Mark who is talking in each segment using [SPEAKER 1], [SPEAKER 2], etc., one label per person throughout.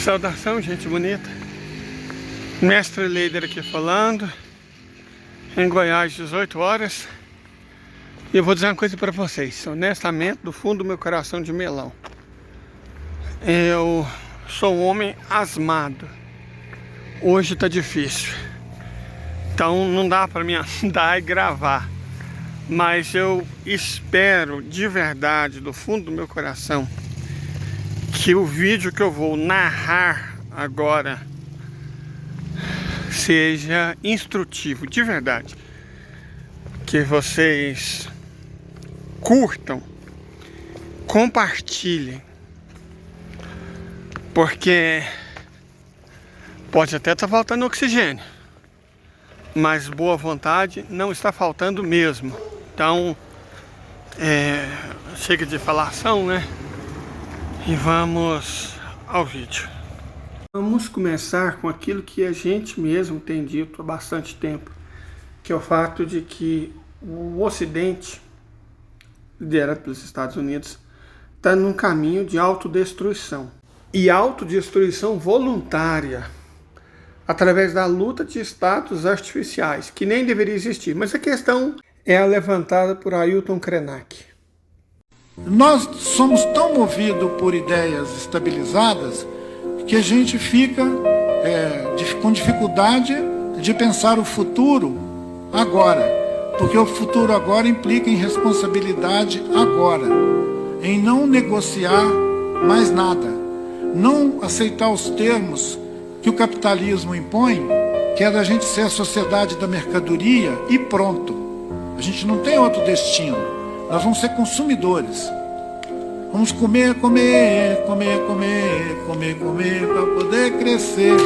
[SPEAKER 1] Saudação, gente bonita. Mestre Leider aqui falando. Em Goiás, 18 horas. E eu vou dizer uma coisa para vocês, honestamente, do fundo do meu coração de melão. Eu sou um homem asmado. Hoje tá difícil. Então não dá para mim andar e gravar. Mas eu espero de verdade, do fundo do meu coração, que o vídeo que eu vou narrar agora seja instrutivo, de verdade. Que vocês curtam, compartilhem, porque pode até estar faltando oxigênio, mas boa vontade não está faltando mesmo. Então, chega de falação, né? E vamos ao vídeo. Vamos começar com aquilo que a gente mesmo tem dito há bastante tempo, que é o fato de que o Ocidente, liderado pelos Estados Unidos, está num caminho de autodestruição. E autodestruição voluntária, através da luta de status artificiais, que nem deveria existir. Mas a questão é a levantada por Ailton Krenak.
[SPEAKER 2] Nós somos tão movidos por ideias estabilizadas que a gente fica com dificuldade de pensar o futuro agora, porque o futuro agora implica em responsabilidade agora, em não negociar mais nada, não aceitar os termos que o capitalismo impõe, que é da gente ser a sociedade da mercadoria e pronto. A gente não tem outro destino, nós vamos ser consumidores. Vamos comer, comer, comer, comer, comer, comer, para poder crescer.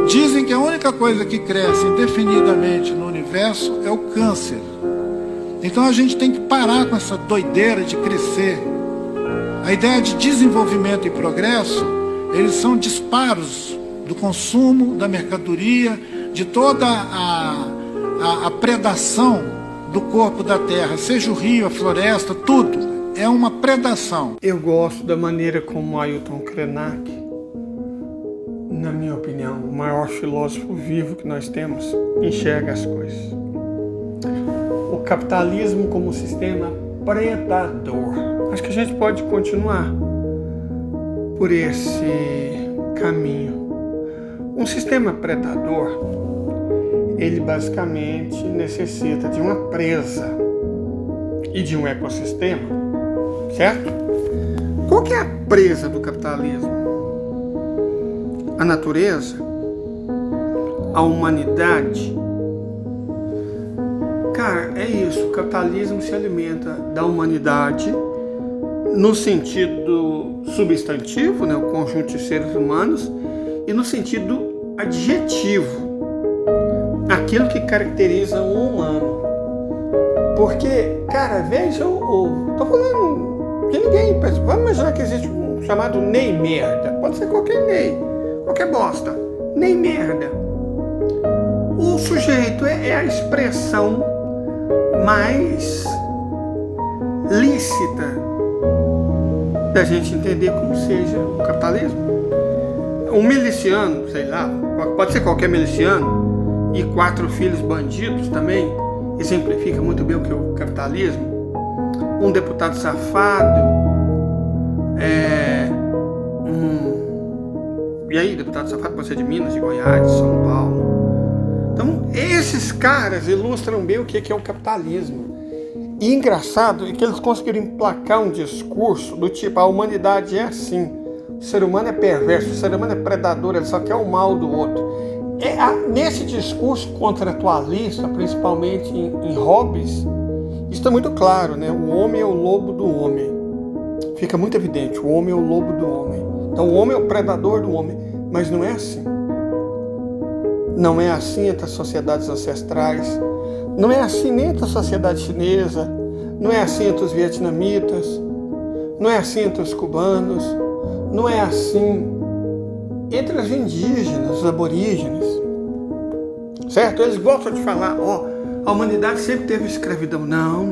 [SPEAKER 2] Dizem que a única coisa que cresce indefinidamente no universo é o câncer. Então a gente tem que parar com essa doideira de crescer. A ideia de desenvolvimento e progresso, eles são disparos do consumo, da mercadoria, de toda a predação do corpo da terra, seja o rio, a floresta, tudo. É uma predação.
[SPEAKER 1] Eu gosto da maneira como Ailton Krenak, na minha opinião, o maior filósofo vivo que nós temos, enxerga as coisas. O capitalismo como sistema predador. Acho que a gente pode continuar por esse caminho. Um sistema predador, ele basicamente necessita de uma presa e de um ecossistema, certo? Qual que é a presa do capitalismo? A natureza? A humanidade? Cara, é isso. O capitalismo se alimenta da humanidade no sentido substantivo, né, o conjunto de seres humanos, e no sentido adjetivo, aquilo que caracteriza o humano. Porque, cara, veja, tô falando que ninguém pensa. Vamos imaginar que existe um chamado Ney Merda. Pode ser qualquer Ney, qualquer bosta. Ney Merda. O sujeito é a expressão mais lícita da gente entender como seja o capitalismo. Um miliciano, sei lá, pode ser qualquer miliciano, e 4 filhos bandidos também, exemplifica muito bem o que é o capitalismo. Um deputado safado, e aí, deputado safado pode ser de Minas, de Goiás, de São Paulo. Então, esses caras ilustram bem o que é o capitalismo. E engraçado é que eles conseguiram emplacar um discurso do tipo: a humanidade é assim, o ser humano é perverso, o ser humano é predador, ele só quer o mal do outro. Nesse discurso contratualista, principalmente em Hobbes, isso está muito claro, né? O homem é o lobo do homem. Fica muito evidente, o homem é o lobo do homem. Então o homem é o predador do homem, mas não é assim. Não é assim entre as sociedades ancestrais, não é assim nem entre a sociedade chinesa, não é assim entre os vietnamitas, não é assim entre os cubanos, não é assim entre os indígenas, os aborígenes, certo? Eles gostam de falar, a humanidade sempre teve escravidão. Não.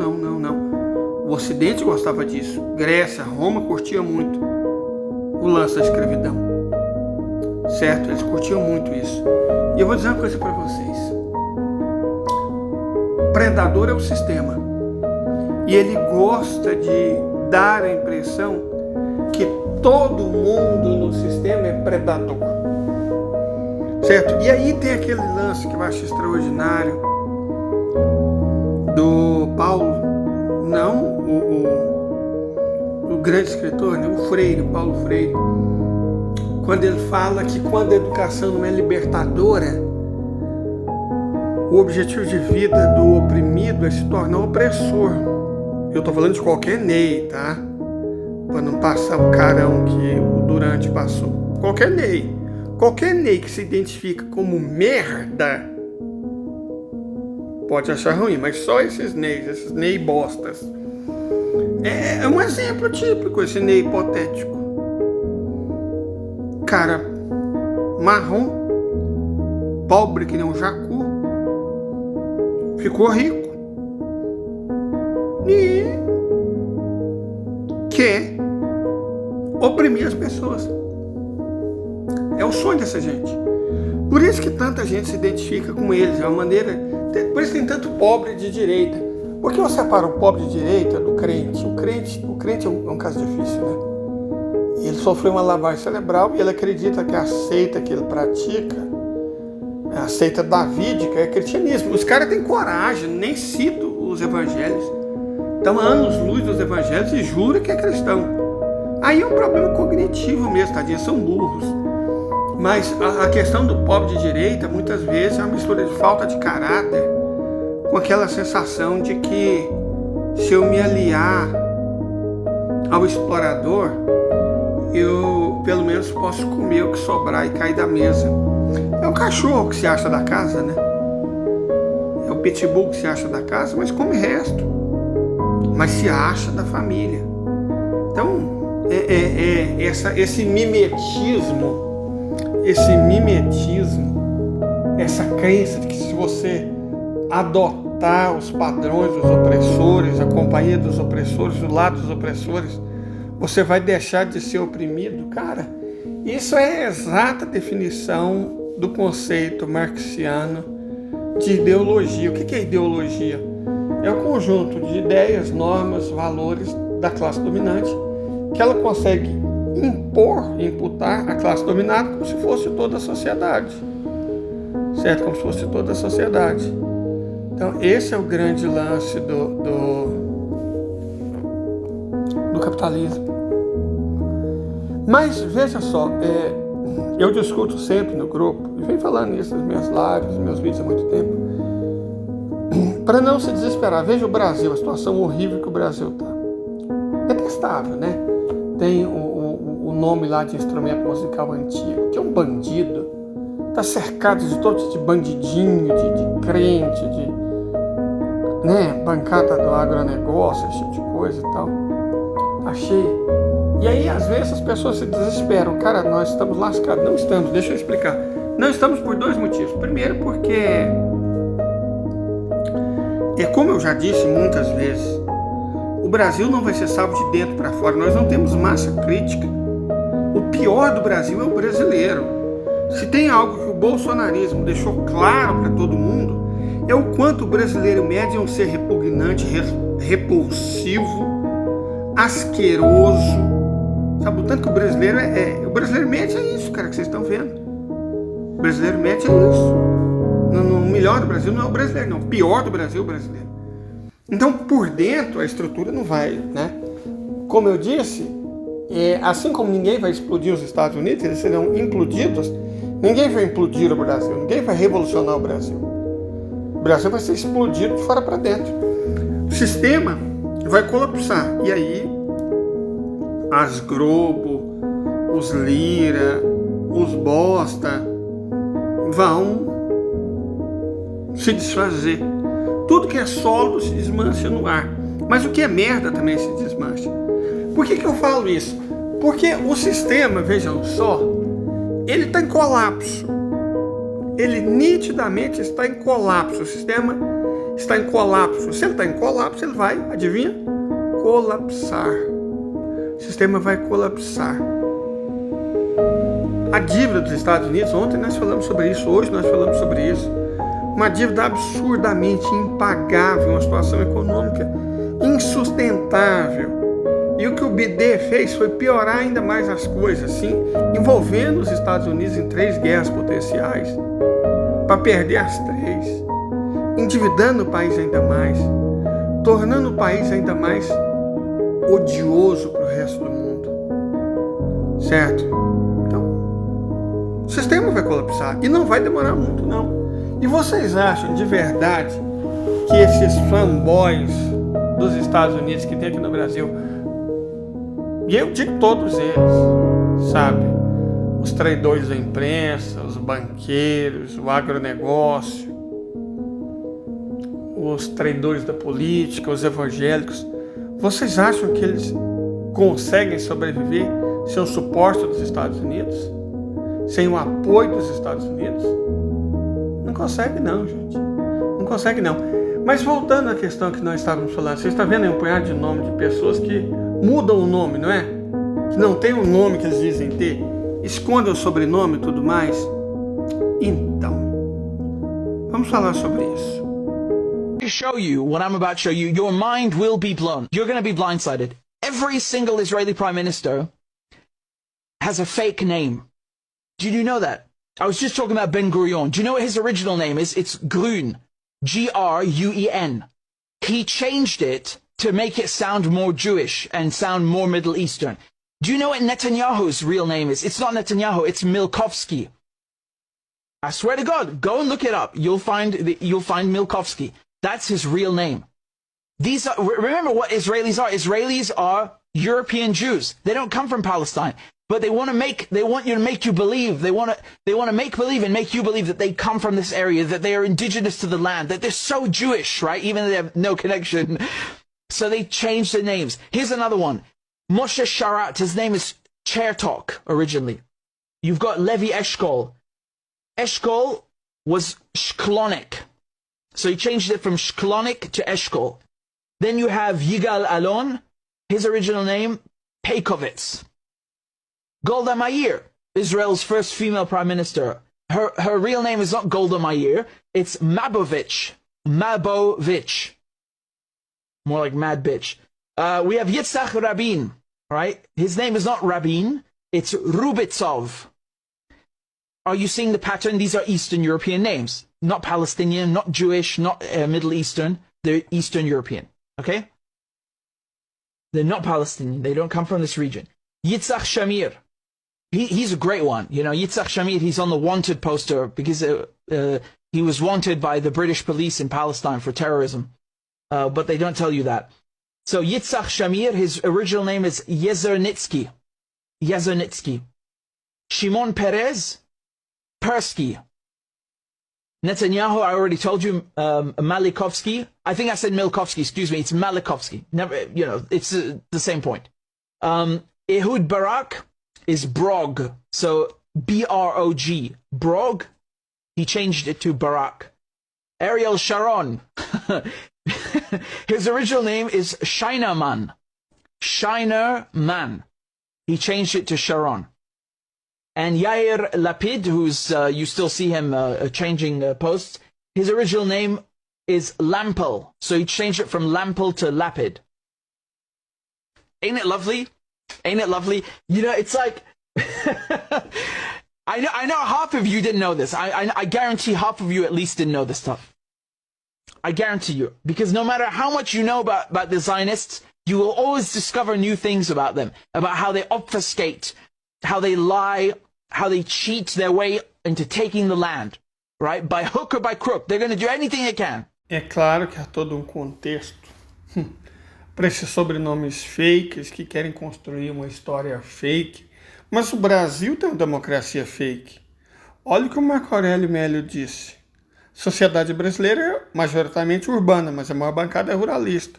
[SPEAKER 1] O Ocidente gostava disso. Grécia, Roma curtia muito o lance da escravidão. certo? Eles curtiam muito isso. E eu vou dizer uma coisa para vocês. Predador é o sistema. E ele gosta de dar a impressão que todo mundo no sistema é predador. Certo? E aí tem aquele lance que eu acho extraordinário do Paulo, não o grande escritor, né? O Freire, Paulo Freire, quando ele fala que quando a educação não é libertadora, o objetivo de vida do oprimido é se tornar opressor. Eu estou falando de qualquer Ney, tá? Para não passar o carão que o Durante passou. Qualquer Ney. Qualquer Ney que se identifica como merda pode achar ruim, mas só esses Ney bostas. É um exemplo típico, esse Ney hipotético. Cara marrom, pobre que nem um jacu, ficou rico e quer oprimir as pessoas. É o sonho dessa gente. Por isso que tanta gente se identifica com eles. É uma maneira. Por isso tem tanto pobre de direita. Por que eu separo o pobre de direita do crente? O crente é um caso difícil, né? Ele sofreu uma lavagem cerebral e ele acredita que a seita que ele pratica, a seita davídica, é cristianismo. Os caras têm coragem, nem citam os evangelhos. Estão a anos-luz dos evangelhos e jura que é cristão. Aí é um problema cognitivo mesmo, tadinha, são burros. Mas a questão do pobre de direita, muitas vezes, é uma mistura de falta de caráter com aquela sensação de que se eu me aliar ao explorador, eu pelo menos posso comer o que sobrar e cair da mesa. É o cachorro que se acha da casa, né? É o pitbull que se acha da casa, mas come resto. Mas se acha da família. Então, esse mimetismo, essa crença de que se você adotar os padrões dos opressores, a companhia dos opressores, o lado dos opressores, você vai deixar de ser oprimido. Cara, isso é a exata definição do conceito marxiano de ideologia. O que é ideologia? É o conjunto de ideias, normas, valores da classe dominante que ela consegue imputar à classe dominada como se fosse toda a sociedade. Certo? Como se fosse toda a sociedade. Então, esse é o grande lance do capitalismo. Mas, veja só, eu discuto sempre no grupo, e venho falando isso nas minhas lives, nos meus vídeos há muito tempo, para não se desesperar. Veja o Brasil, a situação horrível que o Brasil está. Detestável, né? Tem o nome lá de instrumento musical antigo, que é um bandido, está cercado de todo tipo de bandidinho, de crente, bancada do agronegócio, esse tipo de coisa e tal. Tá cheio. E aí, às vezes, as pessoas se desesperam. Cara, nós estamos lascados. Não estamos, deixa eu explicar. Não estamos por dois motivos. Primeiro, porque, como eu já disse muitas vezes, o Brasil não vai ser salvo de dentro para fora. Nós não temos massa crítica. O pior do Brasil é o brasileiro. Se tem algo que o bolsonarismo deixou claro para todo mundo, é o quanto o brasileiro médio é um ser repugnante, repulsivo, asqueroso. Sabe, o tanto que o brasileiro o brasileiro médio é isso, cara, que vocês estão vendo. O brasileiro médio é isso. O melhor do Brasil não é o brasileiro, não. O pior do Brasil é o brasileiro. Então, por dentro, a estrutura não vai, né? Como eu disse, assim como ninguém vai explodir os Estados Unidos, eles serão implodidos, ninguém vai implodir o Brasil, ninguém vai revolucionar o Brasil. O Brasil vai ser explodido de fora para dentro. O sistema vai colapsar. E aí, as Globo, os Lira, os Bosta vão se desfazer. Tudo que é sólido se desmancha no ar. Mas o que é merda também se desmancha. Por que eu falo isso? Porque o sistema, vejam só, ele está em colapso. Ele nitidamente está em colapso. O sistema está em colapso. Se ele está em colapso, ele vai, adivinha? Colapsar. O sistema vai colapsar. A dívida dos Estados Unidos, ontem nós falamos sobre isso, hoje nós falamos sobre isso, uma dívida absurdamente impagável, uma situação econômica insustentável. E o que o BD fez foi piorar ainda mais as coisas, assim, envolvendo os Estados Unidos em 3 guerras potenciais, para perder as 3, endividando o país ainda mais, tornando o país ainda mais odioso para o resto do mundo. Certo? Então, o sistema vai colapsar e não vai demorar muito, não. E vocês acham de verdade que esses fanboys dos Estados Unidos que tem aqui no Brasil, e eu digo todos eles, sabe? Os traidores da imprensa, os banqueiros, o agronegócio, os traidores da política, os evangélicos, vocês acham que eles conseguem sobreviver sem o suporte dos Estados Unidos? Sem o apoio dos Estados Unidos? Não consegue não, gente. Não consegue não. Mas voltando à questão que nós estávamos falando, você está vendo aí um punhado de nome de pessoas que mudam o nome, não é? Que não tem o nome que eles dizem ter, escondem o sobrenome e tudo mais. Então, vamos falar sobre isso.
[SPEAKER 3] To show you what I'm about to show you, your mind will be blown. You're going to be blindsided. Every single Israeli prime minister has a fake name. Did you know that? I was just talking about Ben Gurion. Do you know what his original name is? It's Grun. Gruen. He changed it to make it sound more Jewish and sound more Middle Eastern. Do you know what Netanyahu's real name is? It's not Netanyahu, it's Milkovsky. I swear to God, go and look it up. You'll find Milkovsky. That's his real name. These are, remember what Israelis are. Israelis are European Jews. They don't come from Palestine. But they want you to make you believe. They want to make believe and make you believe that they come from this area, that they are indigenous to the land, that they're so Jewish, right? Even though they have no connection. So they changed their names. Here's another one. Moshe Sharat. His name is Chertok originally. You've got Levi Eshkol. Eshkol was Shklonik. So he changed it from Shklonik to Eshkol. Then you have Yigal Alon. His original name, Peikovitz. Golda Meir, Israel's first female prime minister. Her real name is not Golda Meir, it's Mabovich. Mabovich. More like mad bitch. We have Yitzhak Rabin, right? His name is not Rabin, it's Rubitsov. Are you seeing the pattern? These are Eastern European names. Not Palestinian, not Jewish, not Middle Eastern. They're Eastern European, okay? They're not Palestinian. They don't come from this region. Yitzhak Shamir. He's a great one. You know, Yitzhak Shamir, he's on the wanted poster because he was wanted by the British police in Palestine for terrorism. But they don't tell you that. So Yitzhak Shamir, his original name is Yezernitsky. Yezernitsky. Shimon Peres, Persky. Netanyahu, I already told you, Malikovsky. I think I said Milkovsky, excuse me, it's Malikovsky. Never, you know, it's the same point. Ehud Barak is Brog. So B-R-O-G. Brog. He changed it to Barak. Ariel Sharon. His original name is Shinerman. Shinerman. He changed it to Sharon. And Yair Lapid, who's, you still see him changing posts, his original name is Lampel. So he changed it from Lampel to Lapid. Ain't it lovely? Ain't it lovely? You know, it's like, I know half of you didn't know this. I guarantee half of you at least didn't know this stuff. I guarantee you. Because no matter how much you know about the Zionists, you will always discover new things about them. About how they obfuscate, how they lie, how they cheat their way into taking the land. Right? By hook or by crook. They're going to do anything they can.
[SPEAKER 1] É claro que há todo um contexto para esses sobrenomes fakes que querem construir uma história fake. Mas o Brasil tem uma democracia fake. Olha o que o Marco Aurélio Mélio disse. Sociedade brasileira é majoritariamente urbana, mas a maior bancada é ruralista.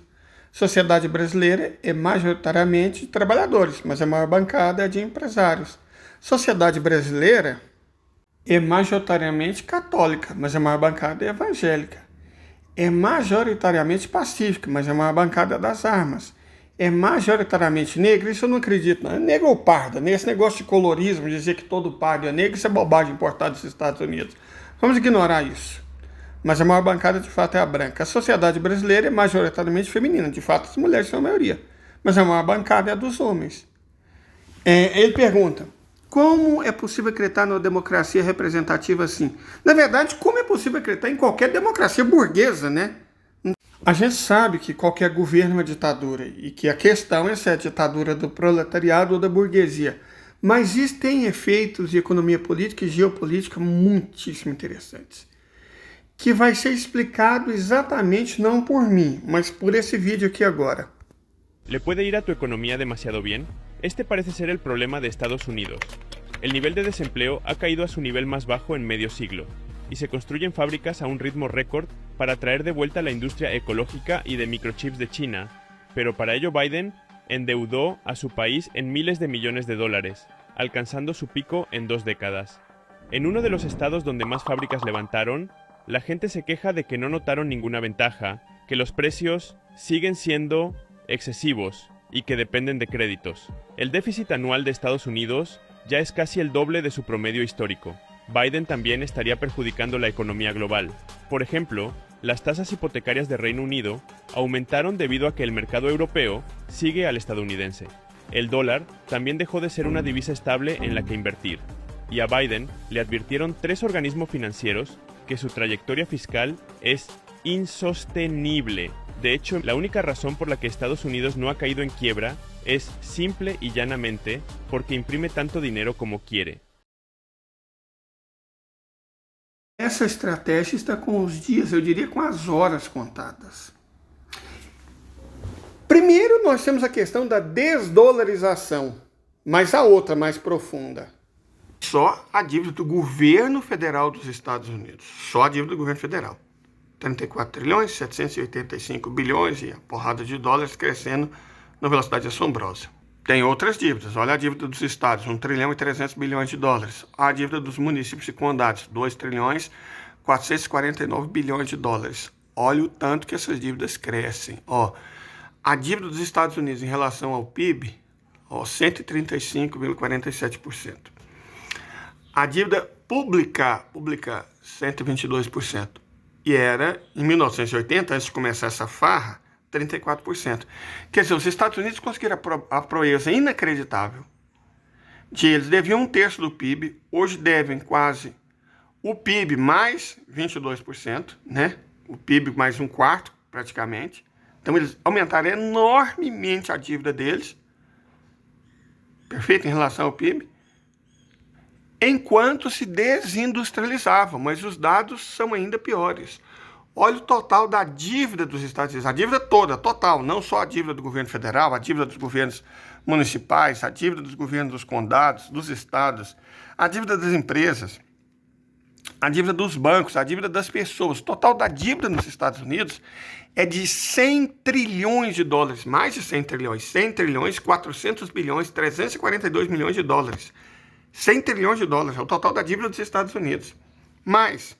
[SPEAKER 1] Sociedade brasileira é majoritariamente de trabalhadores, mas a maior bancada é de empresários. Sociedade brasileira é majoritariamente católica, mas a maior bancada é evangélica. É majoritariamente pacífica, mas a maior bancada é das armas. é majoritariamente negra, isso eu não acredito, não. É negra ou parda, né? Esse negócio de colorismo, dizer que todo pardo é negro, isso é bobagem importada dos Estados Unidos. Vamos ignorar isso. Mas a maior bancada, de fato, é a branca. A sociedade brasileira é majoritariamente feminina, de fato, as mulheres são a maioria. Mas a maior bancada é a dos homens. Ele pergunta, como é possível acreditar numa democracia representativa assim? Na verdade, como é possível acreditar em qualquer democracia burguesa, né? A gente sabe que qualquer governo é uma ditadura e que a questão é se é a ditadura do proletariado ou da burguesia. Mas isso tem efeitos de economia política e geopolítica muitíssimo interessantes, que vai ser explicado exatamente não por mim, mas por esse vídeo aqui agora.
[SPEAKER 4] ¿Le puede ir a tu economía demasiado bien? Este parece ser el problema de Estados Unidos. El nivel de desempleo ha caído a su nivel más bajo en medio siglo, y se construyen fábricas a un ritmo récord para traer de vuelta la industria ecológica y de microchips de China, pero para ello Biden endeudó a su país en miles de millones de dólares, alcanzando su pico en 2 décadas. En uno de los estados donde más fábricas levantaron, la gente se queja de que no notaron ninguna ventaja, que los precios siguen siendo excesivos y que dependen de créditos. El déficit anual de Estados Unidos ya es casi el doble de su promedio histórico. Biden también estaría perjudicando la economía global. Por ejemplo, las tasas hipotecarias de Reino Unido aumentaron debido a que el mercado europeo sigue al estadounidense. El dólar también dejó de ser una divisa estable en la que invertir. Y a Biden le advirtieron 3 organismos financieros que su trayectoria fiscal es insostenible. De hecho, la única razón por la que Estados Unidos no ha caído en quiebra es simple y llanamente porque imprime tanto dinero como quiere.
[SPEAKER 1] Essa estratégia está com os dias, eu diria com as horas contadas. Primeiro, nós temos a questão da desdolarização, mas a outra mais profunda. Só a dívida do governo federal dos Estados Unidos. Só a dívida do governo federal. 34 trilhões, 785 bilhões e a porrada de dólares crescendo numa velocidade assombrosa. Tem outras dívidas. Olha a dívida dos estados, 1 trilhão e 300 bilhões de dólares. A dívida dos municípios e condados, 2 trilhões, 449 bilhões de dólares. Olha o tanto que essas dívidas crescem. A dívida dos Estados Unidos em relação ao PIB, 135,47%. A dívida pública 122%. E era, em 1980, antes de começar essa farra, 34%. Quer dizer, os Estados Unidos conseguiram a proeza inacreditável de eles deviam 1/3 do PIB, hoje devem quase o PIB mais 22%, né? O PIB mais 1/4, praticamente. Então, eles aumentaram enormemente a dívida deles, perfeito, em relação ao PIB, enquanto se desindustrializavam, mas os dados são ainda piores. Olha o total da dívida dos Estados Unidos, a dívida toda, total, não só a dívida do governo federal, a dívida dos governos municipais, a dívida dos governos dos condados, dos estados, a dívida das empresas, a dívida dos bancos, a dívida das pessoas. O total da dívida nos Estados Unidos é de 100 trilhões de dólares, mais de 100 trilhões, 100 trilhões, 400 bilhões, 342 milhões de dólares. 100 trilhões de dólares é o total da dívida dos Estados Unidos. Mas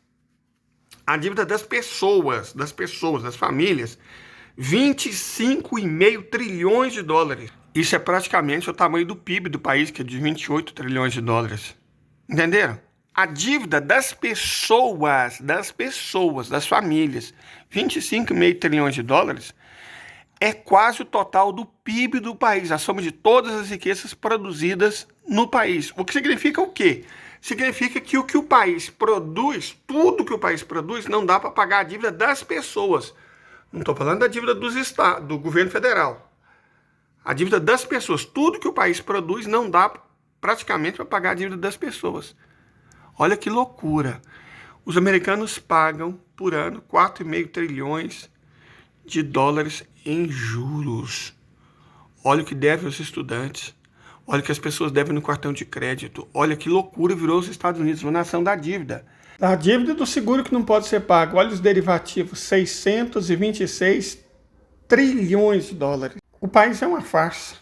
[SPEAKER 1] a dívida das pessoas, das famílias, 25,5 trilhões de dólares. Isso é praticamente o tamanho do PIB do país, que é de 28 trilhões de dólares. Entenderam? A dívida das pessoas, das famílias, 25,5 trilhões de dólares, é quase o total do PIB do país, a soma de todas as riquezas produzidas no país. O que significa o quê? Significa que o que o país produz, tudo que o país produz, não dá para pagar a dívida das pessoas. Não estou falando da dívida dos estados, do governo federal. A dívida das pessoas, tudo que o país produz, não dá praticamente para pagar a dívida das pessoas. Olha que loucura. Os americanos pagam por ano 4,5 trilhões de dólares em juros. Olha o que devem aos estudantes. Olha o que as pessoas devem no cartão de crédito. Olha que loucura virou os Estados Unidos, uma nação da dívida. A dívida do seguro que não pode ser pago. Olha os derivativos, 626 trilhões de dólares. O país é uma farsa.